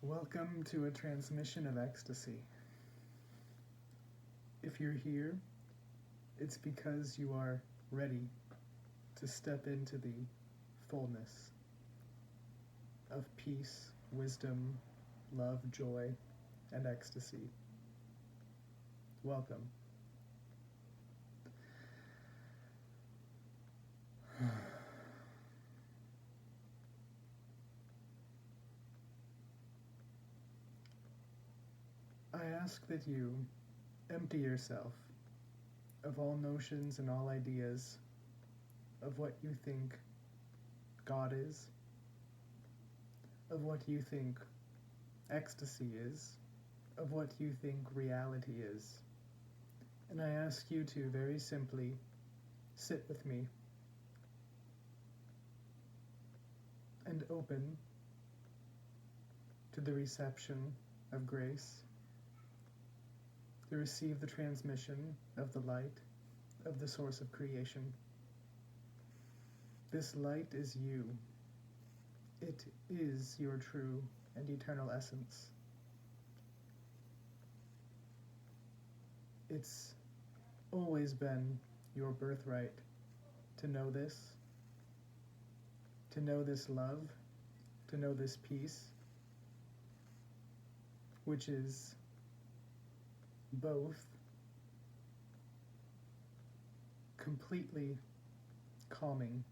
Welcome to a transmission of ecstasy. If you're here, it's because you are ready to step into the fullness of peace, wisdom, love, joy, and ecstasy. Welcome. I ask that you empty yourself of all notions and all ideas of what you think God is, of what you think ecstasy is, of what you think reality is. And I ask you to very simply sit with me and open to the reception of grace, to receive the transmission of the light of the source of creation. This light is you. It is your true and eternal essence. It's always been your birthright to know this love, to know this peace, which is both completely calming,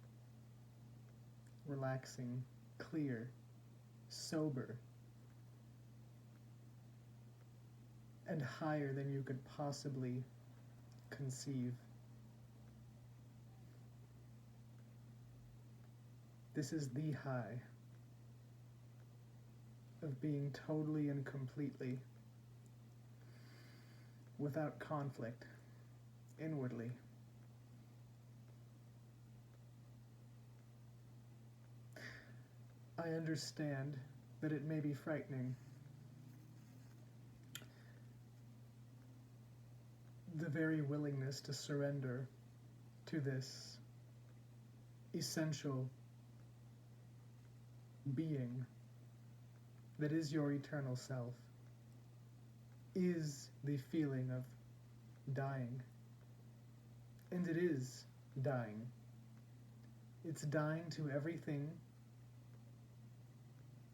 relaxing, clear, sober, and higher than you could possibly conceive. This is the high of being totally and completely without conflict inwardly. I understand that it may be frightening. The very willingness to surrender to this essential being that is your eternal self is the feeling of dying. And it is dying. It's dying to everything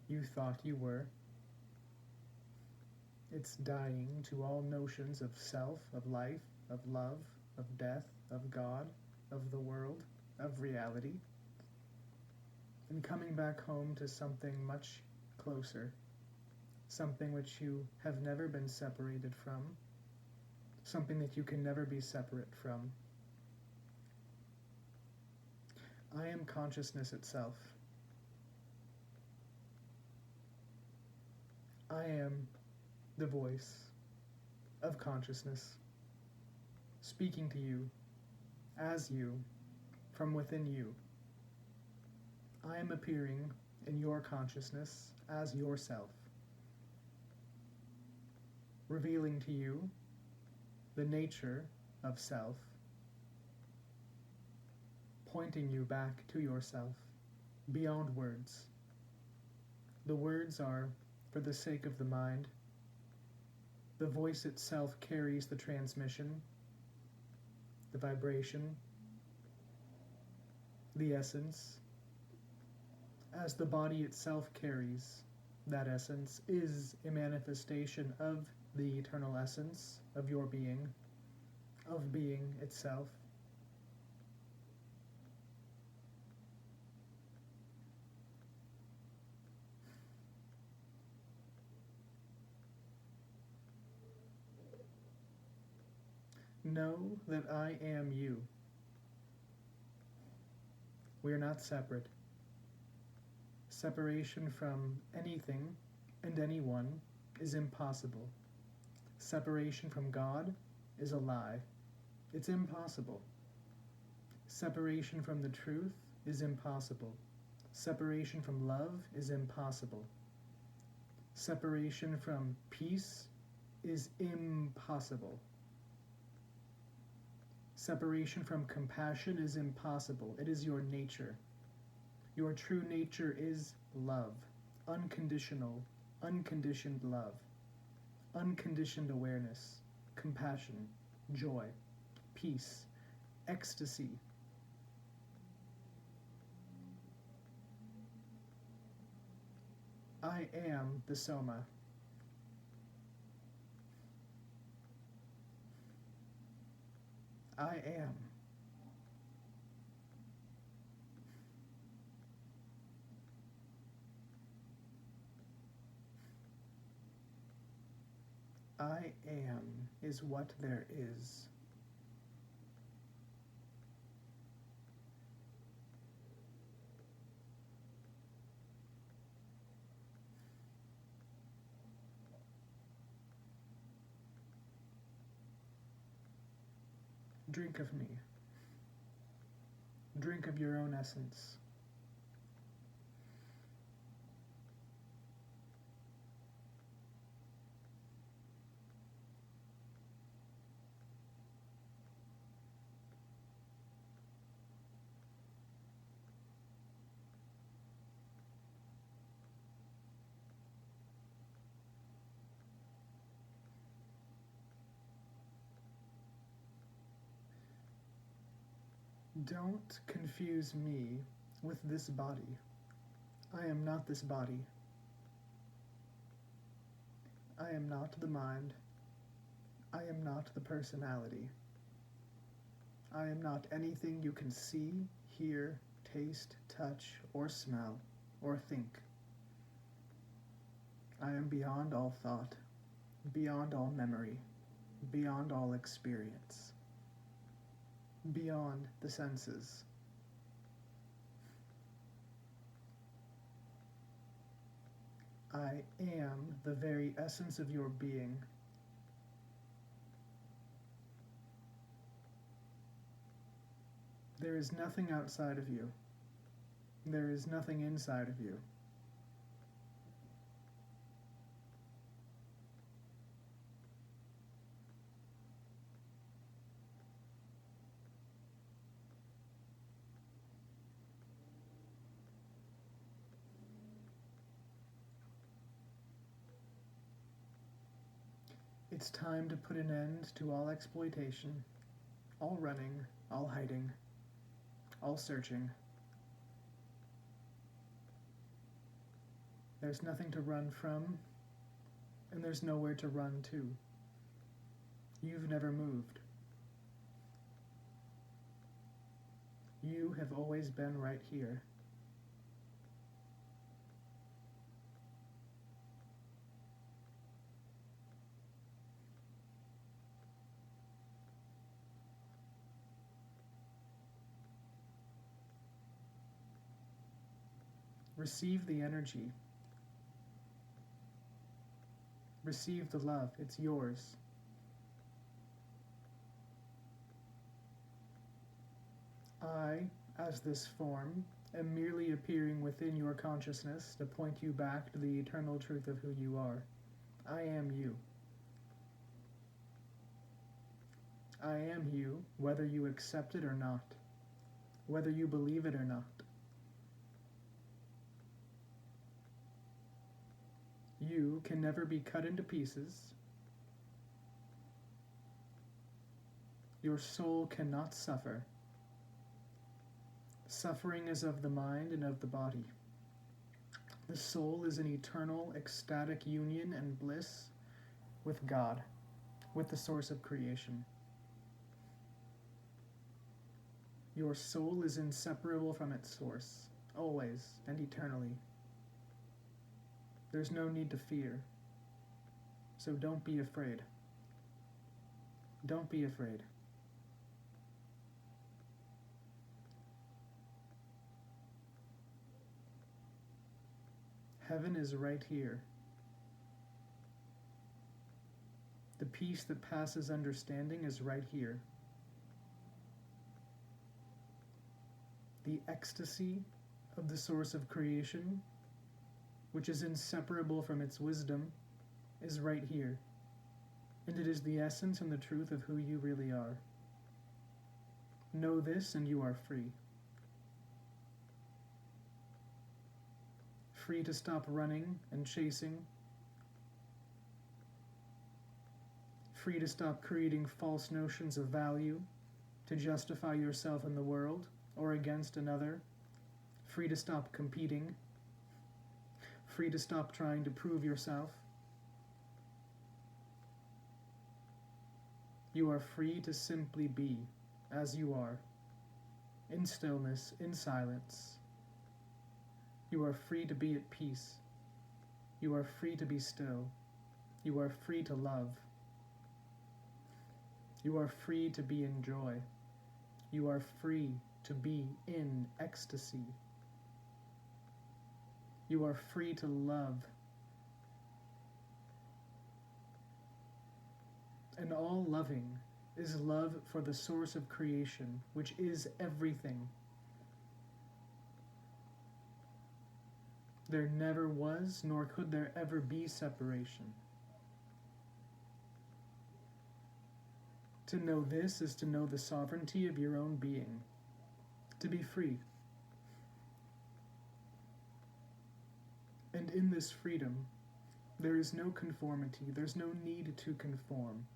you thought you were. It's dying to all notions of self, of life, of love, of death, of God, of the world, of reality, and coming back home to something much closer, something which you have never been separated from, something that you can never be separate from. I am consciousness itself. I am the voice of consciousness, speaking to you, as you, from within you. I am appearing in your consciousness as yourself, revealing to you the nature of self, pointing you back to yourself, beyond words. The words are for the sake of the mind. The voice itself carries the transmission, the vibration, the essence, as the body itself carries that essence, is a manifestation of the eternal essence of your being, of being itself. Know that I am you. We are not separate. Separation from anything and anyone is impossible. Separation from God is a lie. It's impossible. Separation from the truth is impossible. Separation from love is impossible. Separation from peace is impossible. Separation from compassion is impossible. It is your nature. Your true nature is love, unconditional, unconditioned love, unconditioned awareness, compassion, joy, peace, ecstasy. I am the Soma. I am. I am is what there is. Drink of me. Drink of your own essence. Don't confuse me with this body. I am not this body. I am not the mind. I am not the personality. I am not anything you can see, hear, taste, touch, or smell, or think. I am beyond all thought, beyond all memory, beyond all experience, beyond the senses. I am the very essence of your being. There is nothing outside of you. There is nothing inside of you. It's time to put an end to all exploitation, all running, all hiding, all searching. There's nothing to run from, and there's nowhere to run to. You've never moved. You have always been right here. Receive the energy. Receive the love. It's yours. I, as this form, am merely appearing within your consciousness to point you back to the eternal truth of who you are. I am you. I am you, whether you accept it or not, whether you believe it or not. You can never be cut into pieces. Your soul cannot suffer. Suffering is of the mind and of the body. The soul is an eternal, ecstatic union and bliss with God, with the source of creation. Your soul is inseparable from its source, always and eternally. There's no need to fear, so don't be afraid. Don't be afraid. Heaven is right here. The peace that passes understanding is right here. The ecstasy of the source of creation, which is inseparable from its wisdom, is right here. And it is the essence and the truth of who you really are. Know this and you are free. Free to stop running and chasing free to stop creating false notions of value to justify yourself in the world or against another, free to stop competing, free to stop trying to prove yourself. You are free to simply be as you are, in stillness, in silence. You are free to be at peace. You are free to be still. You are free to love. You are free to be in joy. You are free to be in ecstasy. You are free to love. And all loving is love for the source of creation, which is everything. There never was, nor could there ever be separation. To know this is to know the sovereignty of your own being, to be free. And in this freedom, there is no conformity, there's no need to conform.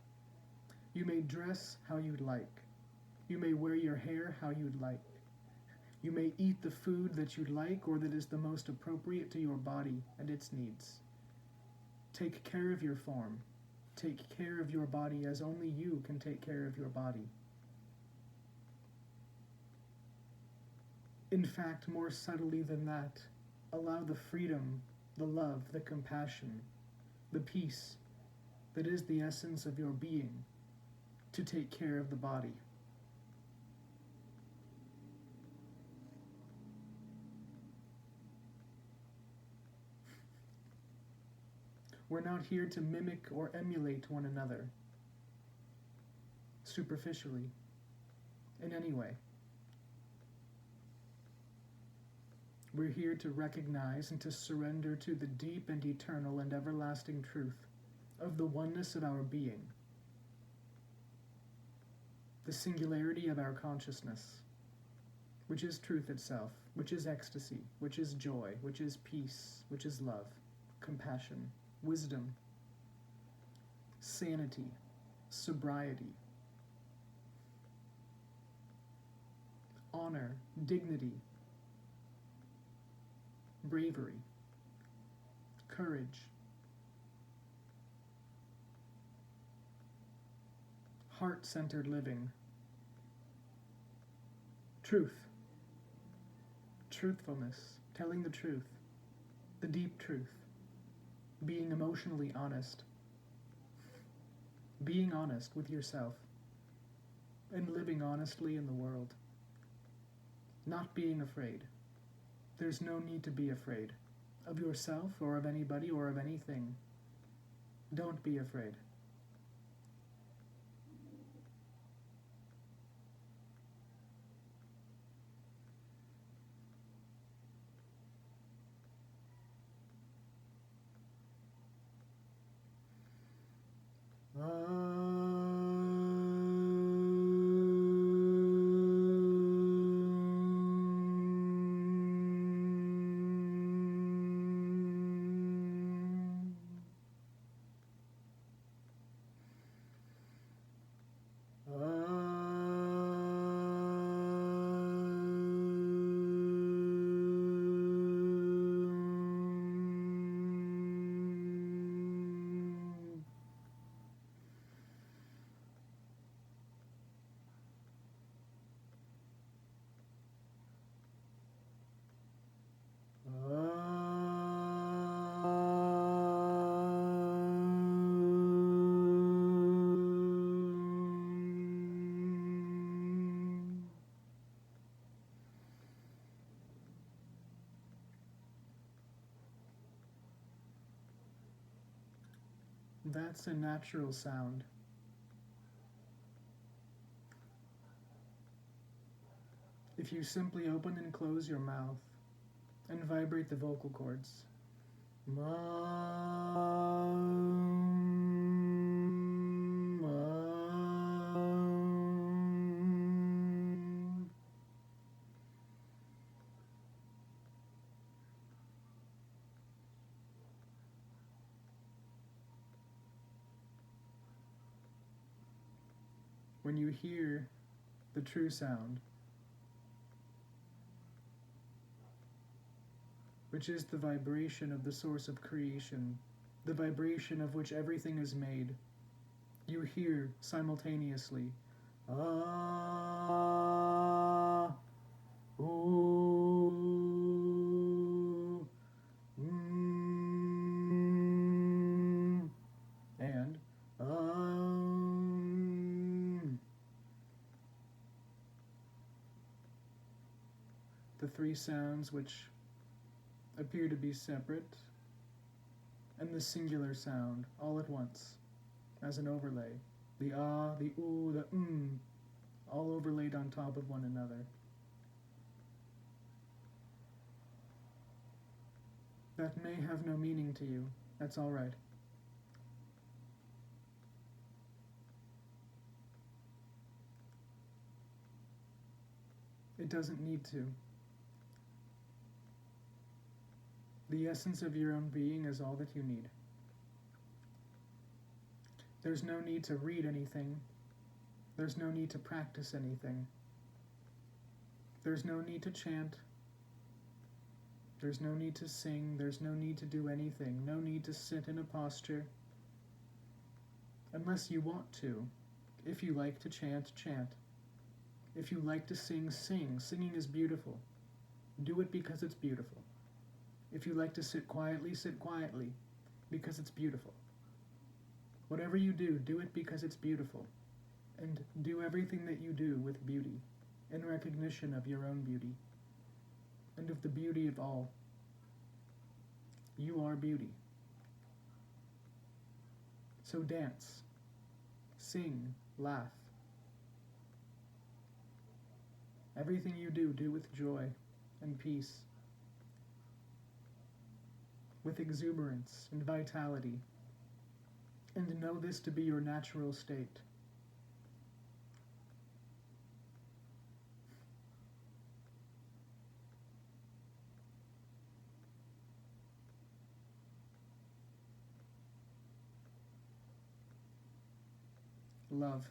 You may dress how you'd like. You may wear your hair how you'd like. You may eat the food that you'd like or that is the most appropriate to your body and its needs. Take care of your form. Take care of your body as only you can take care of your body. In fact, more subtly than that, allow the freedom, the love, the compassion, the peace that is the essence of your being to take care of the body. We're not here to mimic or emulate one another, superficially, in any way. We're here to recognize and to surrender to the deep and eternal and everlasting truth of the oneness of our being, the singularity of our consciousness, which is truth itself, which is ecstasy, which is joy, which is peace, which is love, compassion, wisdom, sanity, sobriety, honor, dignity, bravery, courage, heart-centered living, truth, truthfulness, telling the truth, the deep truth, being emotionally honest, being honest with yourself, and living honestly in the world, not being afraid. There's no need to be afraid of yourself or of anybody or of anything. Don't be afraid. That's a natural sound. If you simply open and close your mouth and vibrate the vocal cords. when you hear the true sound, which is the vibration of the source of creation, the vibration of which everything is made, you hear simultaneously, ah, ooh, and the three sounds which appear to be separate, and the singular sound all at once, as an overlay. The ah, the ooh, the all overlaid on top of one another. That may have no meaning to you. That's all right. It doesn't need to. The essence of your own being is all that you need. There's no need to read anything. There's no need to practice anything. There's no need to chant. There's no need to sing. There's no need to do anything. No need to sit in a posture. Unless you want to. If you like to chant, chant. If you like to sing, sing. Singing is beautiful. Do it because it's beautiful. If you like to sit quietly, because it's beautiful. Whatever you do, do it because it's beautiful. And do everything that you do with beauty, in recognition of your own beauty, and of the beauty of all. You are beauty. So dance, sing, laugh. Everything you do, do with joy and peace, with exuberance and vitality, and know this to be your natural state. Love.